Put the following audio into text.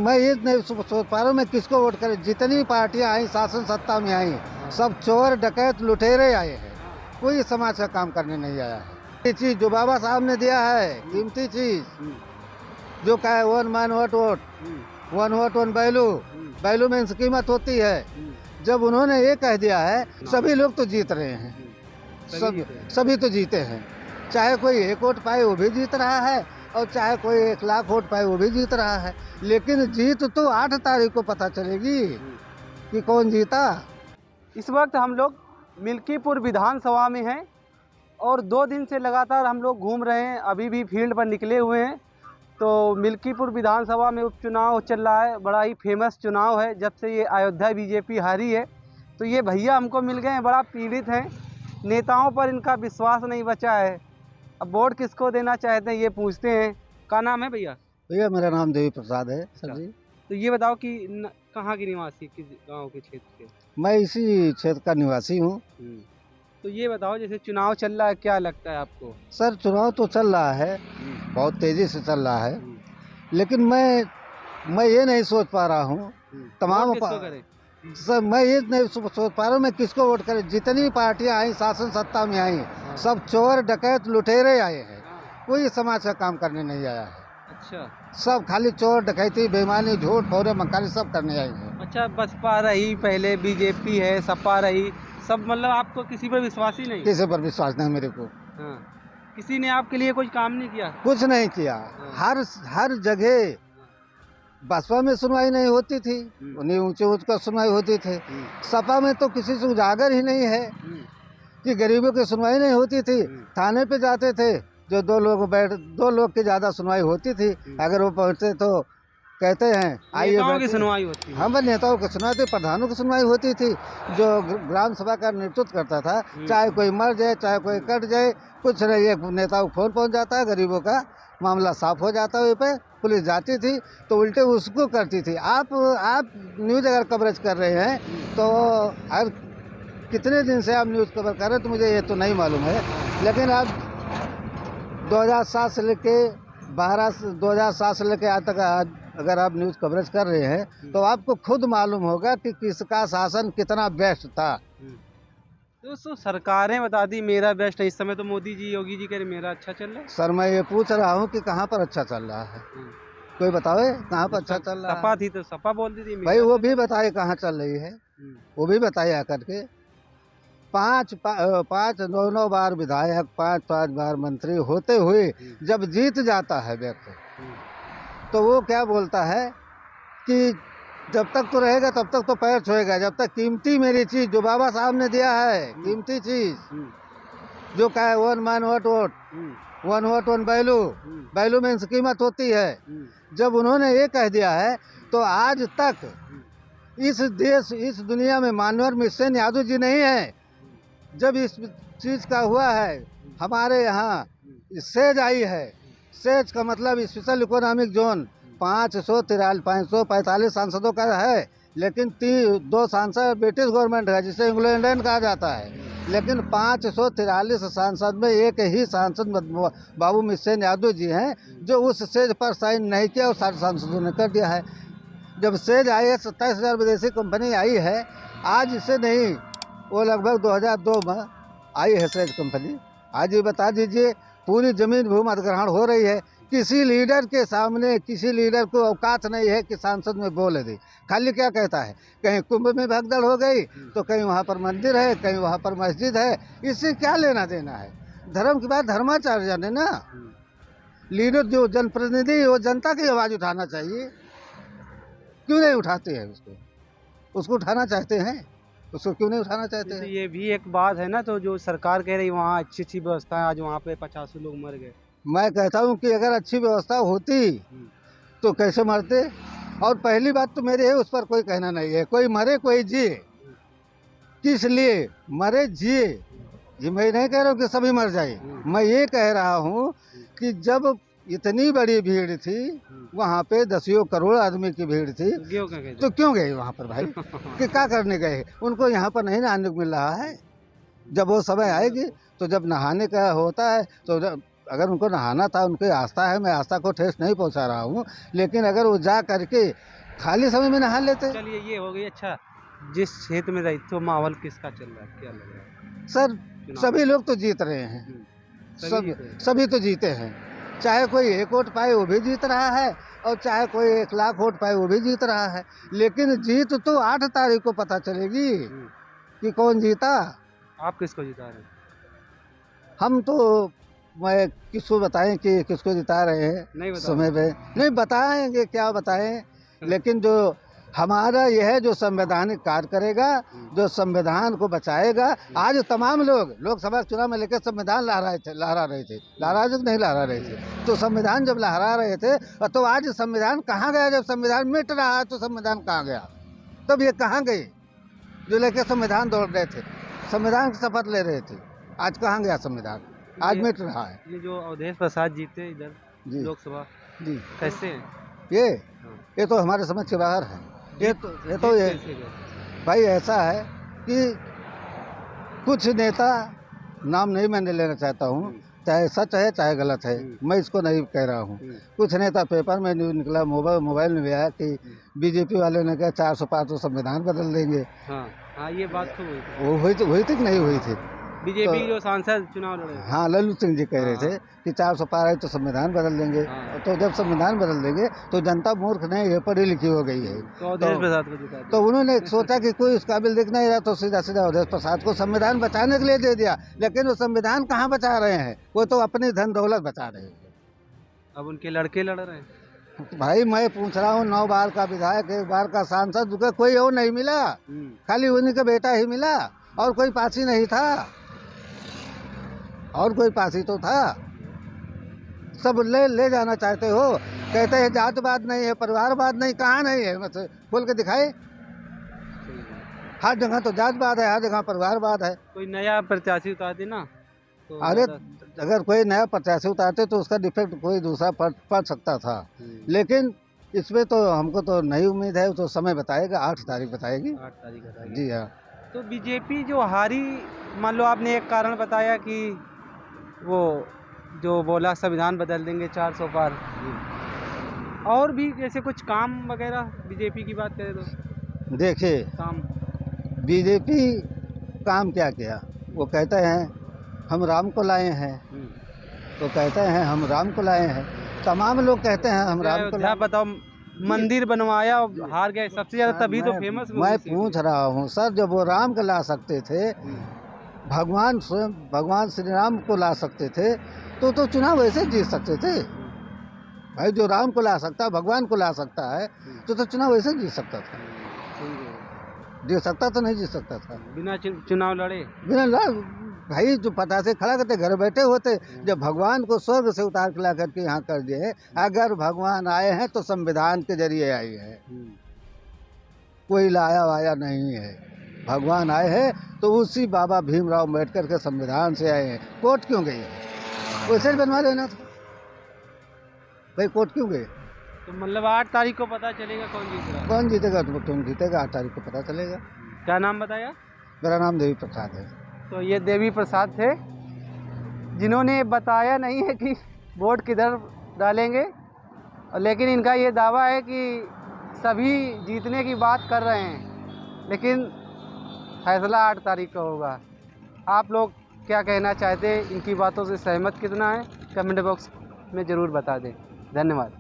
मैं ये नहीं सोच पा रहा हूँ मैं किसको वोट करें। जितनी पार्टियां आई शासन सत्ता में आई सब चोर डकैत लुटेरे आए हैं, कोई समाज का काम करने नहीं आया है। ये चीज जो बाबा साहब ने दिया है कीमती चीज, जो कहा है 1 मैन 1 वोट, 1 वोट 1 वैल्यू में इसकी कीमत होती है। जब उन्होंने ये कह दिया है सभी लोग तो जीत रहे हैं, सभी तो जीते हैं। चाहे कोई 1 वोट पाए वो भी जीत रहा है और चाहे कोई 1 लाख वोट पाए वो भी जीत रहा है। लेकिन जीत तो 8 तारीख को पता चलेगी कि कौन जीता। इस वक्त हम लोग मिल्कीपुर विधानसभा में हैं और 2 दिन से लगातार हम लोग घूम रहे हैं, अभी भी फील्ड पर निकले हुए हैं। तो मिल्कीपुर विधानसभा में उपचुनाव चल रहा है, बड़ा ही फेमस चुनाव है। जब से ये अयोध्या बीजेपी हारी है तो ये भैया हमको मिल गए हैं, बड़ा पीड़ित हैं, नेताओं पर इनका विश्वास नहीं बचा है। अब वोट किसको देना चाहते हैं ये पूछते हैं। क्या नाम है भैया? भैया मेरा नाम देवी प्रसाद है सर जी। तो ये बताओ कि कहाँ के निवासी, किस गाँव के क्षेत्र के? मैं इसी क्षेत्र का निवासी हूँ। तो ये बताओ जैसे चुनाव चल रहा है, क्या लगता है आपको? सर चुनाव तो चल रहा है, बहुत तेजी से चल रहा है, लेकिन मैं ये नहीं सोच पा रहा हूँ तमाम सर मैं ये नहीं सोच पा रहा हूँ मैं किसको वोट करें। जितनी पार्टियां आई शासन सत्ता में आई सब चोर डकैत लुटेरे आए हैं, कोई समाज का काम करने नहीं आया है। अच्छा, सब खाली चोर डकैती बेईमानी झूठ फौरे मक्कारी सब करने आए हैं। अच्छा, बसपा रही, पहले बीजेपी है, सपा रही, सब मतलब आपको किसी पर विश्वास ही नहीं? किसी पर विश्वास नहीं मेरे को। हाँ। किसी ने आपके लिए कुछ काम नहीं किया? कुछ नहीं किया। हर जगह बसपा में सुनवाई नहीं होती थी, उन्हें ऊंचे का सुनवाई होती थी। सपा में तो किसी से उजागर ही नहीं है कि गरीबों की सुनवाई नहीं होती थी। थाने पे जाते थे जो 2 लोग की ज्यादा सुनवाई होती थी, अगर वो पहुंचते तो कहते हैं आइए की सुनवाई होती है। हाँ, नेताओं की सुनवाई थी, प्रधानों की सुनवाई होती थी, जो ग्राम सभा का नेतृत्व करता था। चाहे कोई मर जाए चाहे कोई कट जाए, कुछ नहीं, एक नेताओं को फोन पहुंच जाता है, गरीबों का मामला साफ हो जाता है। वहीं पे पुलिस जाती थी तो उल्टे उसको करती थी। आप न्यूज़ अगर कवरेज कर रहे हैं तो हर कितने दिन से आप न्यूज़ कवर कर रहे हैं तो मुझे ये तो नहीं मालूम है, लेकिन आप 2007 से लेके 2007 से लेके आज तक अगर आप न्यूज़ कवरेज कर रहे हैं तो आपको खुद मालूम होगा कि किसका शासन कितना बेस्ट था। दोस्तों सरकारें बता दी मेरा बेस्ट है, इस समय तो मोदी जी योगी जी कह रहे मेरा अच्छा चल रहा है। सर मैं ये पूछ रहा हूँ कि कहाँ पर अच्छा चल रहा है, कोई बताओ कहाँ पर अच्छा चल रहा है। सपा थी तो सपा बोलती थी भाई, वो भी बताए कहाँ चल रही है, वो भी बताए आकर के। 5-9 बार विधायक, 5 बार मंत्री होते हुए जब जीत जाता है व्यक्ति तो वो क्या बोलता है कि जब तक तो रहेगा तब तक तो पैर छुएगा, जब तक कीमती मेरी चीज जो बाबा साहब ने दिया है कीमती चीज, जो कहा है 1 मैन 1 वोट, 1 वोट 1 वैल्यू में इसकी कीमत होती है। जब उन्होंने ये कह दिया है तो आज तक इस दुनिया में मानवर मिशन यादव जी नहीं है। जब इस चीज का हुआ है हमारे यहाँ सेज आई है, सेज का मतलब स्पेशल इकोनॉमिक जोन 545 सांसदों का है, लेकिन 2 सांसद ब्रिटिश गवर्नमेंट है जिसे एंग्लो इंडियन कहा जाता है, लेकिन 543 सांसद में एक ही सांसद बाबू मिशन यादव जी हैं जो उस सेज पर साइन नहीं किया और सारे सांसदों ने कर दिया है। जब सेज आई है 27,000 विदेशी कंपनी आई है, आज इसे नहीं, वो लगभग 2002 में आई है सेज कंपनी। आज ये बता दीजिए पूरी जमीन भूमि अधिग्रहण हो रही है, किसी लीडर के सामने किसी लीडर को औकात नहीं है कि सांसद में बोले दे। खाली क्या कहता है, कहीं कुंभ में भगदड़ हो गई तो कहीं वहाँ पर मंदिर है, कहीं वहाँ पर मस्जिद है, इससे क्या लेना देना है। धर्म की बात धर्माचार्य ने ना, लीडर जो जनप्रतिनिधि वो जनता की आवाज़ उठाना चाहिए, क्यों नहीं उठाते हैं उसको उठाना चाहते हैं, उसको क्यों नहीं उठाना चाहते हैं। ये भी एक बात है ना, तो जो सरकार कह रही वहाँ अच्छी व्यवस्था है, आज वहाँ पे 50 लोग मर गए। मैं कहता हूँ कि अगर अच्छी व्यवस्था होती तो कैसे मरते। और पहली बात तो मेरे है उस पर कोई कहना नहीं है, कोई मरे कोई जिए, किस लिए मरे जिए, ये मैं नहीं कह रहा हूँ कि सभी मर जाए। मैं ये कह रहा हूँ कि जब इतनी बड़ी भीड़ थी वहाँ पे 10 करोड़ आदमी की भीड़ थी तो क्यों गए वहाँ पर भाई कि क्या करने गए। उनको यहाँ पर नहीं नहाने को मिल रहा है। जब वो समय आएगी तो जब नहाने का होता है तो अगर उनको नहाना था, उनकी आस्था है, मैं आस्था को ठेस नहीं पहुंचा रहा हूं, लेकिन अगर वो जा करके खाली समय में नहा लेते। चलिए ये हो गई। अच्छा, जिस क्षेत्र में रही तो माहौल किसका चल रहा है, क्या लग रहा है सर चुनाव सभी में? लोग तो जीत रहे हैं, सभी सब जीते हैं। सभी तो जीते हैं। चाहे कोई 1 वोट पाए वो भी जीत रहा है, और चाहे कोई 1 लाख वोट पाए वो भी जीत रहा है। लेकिन जीत तो 8 तारीख को पता चलेगी कि कौन जीता। आप किसको जिता रहे हैं? हम तो मैं किसको बताएं कि किसको जिता रहे हैं, नहीं बता समय पे नहीं बताएंगे, क्या बताएं। लेकिन जो हमारा यह है, जो संवैधानिक कार्य करेगा, जो संविधान को बचाएगा। आज तमाम लोग लोकसभा चुनाव में लेकर संविधान लहरा रहे थे, नहीं लहरा रहे थे। तो संविधान जब लहरा रहे थे, तो आज संविधान कहाँ गया? जब संविधान मिट रहा है तो संविधान कहाँ गया? तब ये कहाँ गए जो लेकर संविधान दौड़ रहे थे, संविधान की शपथ ले रहे थे? आज कहाँ गया संविधान? आज मिट रहा है। ये जो अवधेश प्रसाद जीते इधर जी लोकसभा, जी। कैसे हैं? ये तो हमारे समझ के बाहर है। ये कैसे गए? भाई ऐसा है कि कुछ नेता, नाम नहीं मैं लेना चाहता हूँ, चाहे सच है चाहे गलत है, मैं इसको नहीं कह रहा हूँ। कुछ नेता, पेपर में न्यूज़ निकला, मोबाइल में भी आया कि बीजेपी वाले ने कहा 400 पार तो संविधान बदल देंगे। हाँ, ये बात तो हुई थी। वो हुई थी कि नहीं हुई थी? बीजेपी जो सांसद चुनाव लड़े, हाँ, लल्लू सिंह जी कह रहे थे कि 400 पार आए तो संविधान बदल देंगे। तो जब संविधान बदल देंगे तो जनता मूर्ख नहीं है, पढ़ी लिखी हो गई है। तो अवधेश प्रसाद को जिता दिया। तो उन्होंने सोचा कि कोई उस काबिल दिख नहीं रहा, तो सीधा अवधेश प्रसाद को संविधान बचाने के लिए दे दिया। लेकिन वो संविधान कहाँ बचा रहे हैं? वो तो अपनी धन दौलत बचा रहे हैं। अब उनके लड़के लड़ रहे हैं। भाई मैं पूछ रहा हूँ, 9 बार का विधायक, 1 बार का सांसद, कोई और नहीं मिला, खाली उन्हीं का बेटा ही मिला, और कोई पासी नहीं था, और कोई पासी तो था। सब ले जाना चाहते हो, कहते हैं जातवाद नहीं है, परिवारवाद नहीं, कहाँ नहीं है? मतलब बोल के दिखाए। हर जगह तो जातवाद है, हर जगह परिवारवाद है। कोई नया प्रत्याशी उतार दे ना तो अरे अगर कोई नया प्रत्याशी उतारते तो उसका डिफेक्ट कोई दूसरा पड़ सकता था। लेकिन इसमें तो हमको तो नहीं उम्मीद है, तो समय बताएगा, 8 तारीख बताएगी। 8 तारीख बताएगी। जी हाँ। तो बीजेपी जो हारी, मान लो आपने एक कारण बताया कि वो जो बोला संविधान बदल देंगे 400 पार, और भी जैसे कुछ काम वगैरह बीजेपी की बात करें तो देखिए, काम बीजेपी काम क्या किया? वो कहते हैं हम राम को लाए हैं, तो कहते हैं हम राम को लाए हैं, तमाम लोग कहते हैं हम राम को लाए। बताओ, मंदिर बनवाया, हार गए सबसे ज्यादा, तभी तो फेमस। मैं पूछ रहा हूँ सर, जब वो राम को ला सकते थे, भगवान स्वयं भगवान श्री राम को ला सकते थे, तो चुनाव ऐसे जीत सकते थे। भाई जो राम को ला सकता है, भगवान को ला सकता है, तो चुनाव ऐसे जीत सकता था। जीत सकता तो नहीं जीत सकता था बिना चुनाव लड़े, भाई जो पता से खड़ा करते, घर बैठे होते। जब भगवान को स्वर्ग से उतार के ला करके यहाँ कर दिए, अगर भगवान आए हैं तो संविधान के जरिए आए हैं, कोई लाया वाया नहीं है। भगवान आए हैं तो उसी बाबा भीमराव अम्बेडकर के संविधान से आए हैं। कोर्ट क्यों गए? वैसे ही बनवा लेना था भाई, कोर्ट क्यों गए? तो मतलब 8 तारीख को पता चलेगा कौन जीत रहा है। कौन जीतेगा? तुम जीतेगा, 8 तारीख को पता चलेगा। क्या नाम बताया? मेरा नाम देवी प्रसाद है। तो ये देवी प्रसाद थे, जिन्होंने बताया नहीं है कि वोट किधर डालेंगे, लेकिन इनका ये दावा है कि सभी जीतने की बात कर रहे हैं, लेकिन फैसला 8 तारीख को होगा। आप लोग क्या कहना चाहते हैं? इनकी बातों से सहमत कितना है? कमेंट बॉक्स में ज़रूर बता दें। धन्यवाद।